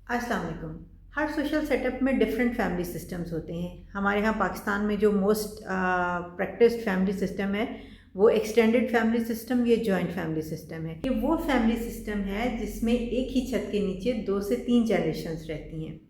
अस्सलाम वालेकुम। हर social setup में डिफरेंट फैमिली सिस्टम्स होते हैं। हमारे यहाँ पाकिस्तान में जो मोस्ट प्रैक्टिस्ड फैमिली सिस्टम है वो एक्सटेंडेड फैमिली सिस्टम, ये जॉइंट फैमिली सिस्टम है। ये वो फैमिली सिस्टम है जिसमें एक ही छत के नीचे 2 से 3 जनरेशन्स रहती हैं।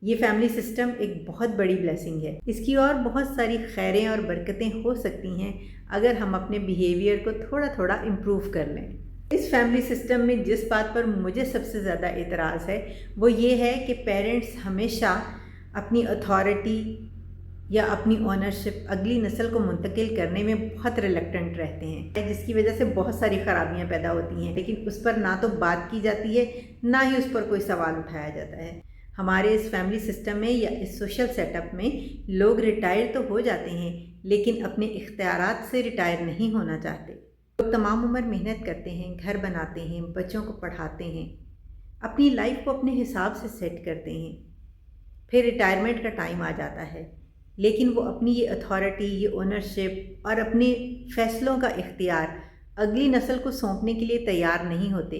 ये फैमिली सिस्टम एक बहुत बड़ी ब्लेसिंग है। इसकी और बहुत सारी खैरें और बरकतें हो सकती हैं अगर हम अपने बिहेवियर को थोड़ा थोड़ा इम्प्रूव कर लें। इस फैमिली सिस्टम में जिस बात पर मुझे सबसे ज़्यादा एतराज़ है वो ये है कि पेरेंट्स हमेशा अपनी अथॉरिटी या अपनी ओनरशिप अगली नस्ल को मुंतकिल करने में बहुत रिलक्टेंट रहते हैं, जिसकी वजह से बहुत सारी ख़राबियाँ पैदा होती हैं, लेकिन उस पर ना तो बात की जाती है, ना ही उस पर कोई सवाल उठाया जाता है। हमारे इस फैमिली सिस्टम में या इस सोशल सेटअप में लोग रिटायर तो हो जाते हैं, लेकिन अपने इख्तियारात से रिटायर नहीं होना चाहते। लोग तमाम उम्र मेहनत करते हैं, घर बनाते हैं, बच्चों को पढ़ाते हैं, अपनी लाइफ को अपने हिसाब से सेट करते हैं। फिर रिटायरमेंट का टाइम आ जाता है, लेकिन वो अपनी ये अथॉरिटी, ये ओनरशिप और अपने फ़ैसलों का इख्तियार अगली नस्ल को सौंपने के लिए तैयार नहीं होते।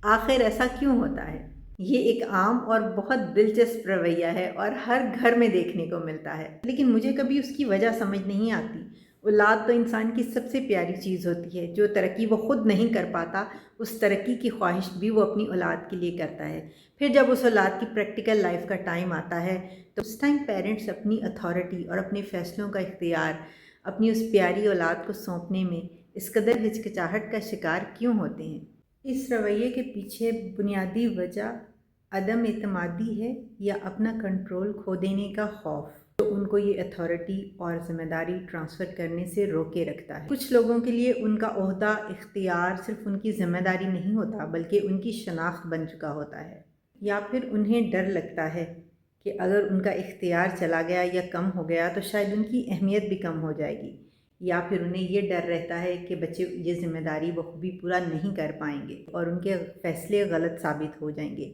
आखिर ऐसा क्यों होता है? ये एक आम और बहुत दिलचस्प रवैया है और हर घर में देखने को मिलता है, लेकिन मुझे कभी उसकी वजह समझ नहीं आती। औलाद तो इंसान की सबसे प्यारी चीज़ होती है। जो तरक्की वो ख़ुद नहीं कर पाता, उस तरक्की की ख्वाहिश भी वो अपनी औलाद के लिए करता है। फिर जब उस औलाद की प्रैक्टिकल लाइफ का टाइम आता है तो उस टाइम पेरेंट्स अपनी अथॉरिटी और अपने फ़ैसलों का इख्तियार अपनी उस प्यारी औलाद को सौंपने में इस कदर हिचकिचाहट का शिकार क्यों होते हैं? इस रवैये के पीछे बुनियादी वजह अदम एतमादी है या अपना कंट्रोल खो देने का खौफ, जो उनको ये अथॉरिटी और ज़िम्मेदारी ट्रांसफ़र करने से रोके रखता है। कुछ लोगों के लिए उनका ओहदा, इख्तियार सिर्फ़ उनकी ज़िम्मेदारी नहीं होता, बल्कि उनकी शनाख्त बन चुका होता है। या फिर उन्हें डर लगता है कि अगर उनका इख्तियार चला गया या कम हो गया तो शायद उनकी अहमियत भी कम हो जाएगी। या फिर उन्हें ये डर रहता है कि बच्चे ये ज़िम्मेदारी बखूबी पूरा नहीं कर पाएंगे और उनके फ़ैसले गलत साबित हो जाएंगे।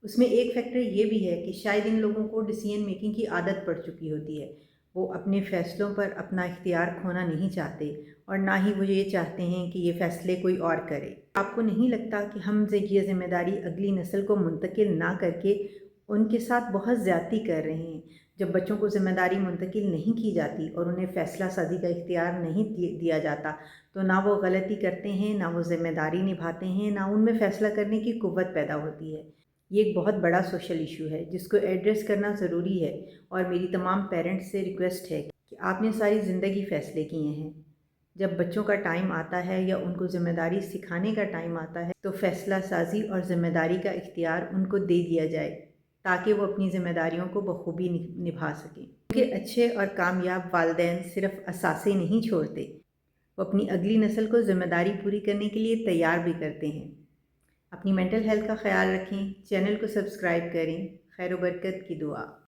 उसमें एक फैक्टर ये भी है कि शायद इन लोगों को डिसीजन मेकिंग की आदत पड़ चुकी होती है। वो अपने फ़ैसलों पर अपना इख्तियार खोना नहीं चाहते और ना ही वो ये चाहते हैं कि ये फ़ैसले कोई और करे। आपको नहीं लगता कि हम ये ज़िम्मेदारी अगली नस्ल को मुंतकिल ना करके उनके साथ बहुत ज़्यादती कर रहे हैं? जब बच्चों को ज़िम्मेदारी मुंतकिल नहीं की जाती और उन्हें फ़ैसला साजी का इख्तियार नहीं दिया जाता, तो ना वो गलती करते हैं, ना वो ज़िम्मेदारी निभाते हैं, ना उनमें फ़ैसला करने की कुव्वत पैदा होती है। ये एक बहुत बड़ा सोशल इशू है जिसको एड्रेस करना ज़रूरी है, और मेरी तमाम पेरेंट्स से रिक्वेस्ट है कि आपने सारी ज़िंदगी फ़ैसले किए हैं। जब बच्चों का टाइम आता है या उनको ज़िम्मेदारी सिखाने का टाइम आता है तो फ़ैसला साजी और ज़िम्मेदारी का इख्तियार उनको दे दिया जाए, ताकि वो अपनी ज़िम्मेदारियों को बखूबी निभा सकें। क्योंकि अच्छे और कामयाब वालिदैन सिर्फ़ असासे नहीं छोड़ते, वो अपनी अगली नस्ल को ज़िम्मेदारी पूरी करने के लिए तैयार भी करते हैं। अपनी मेंटल हेल्थ का ख्याल रखें, चैनल को सब्सक्राइब करें। खैर व बरकत की दुआ।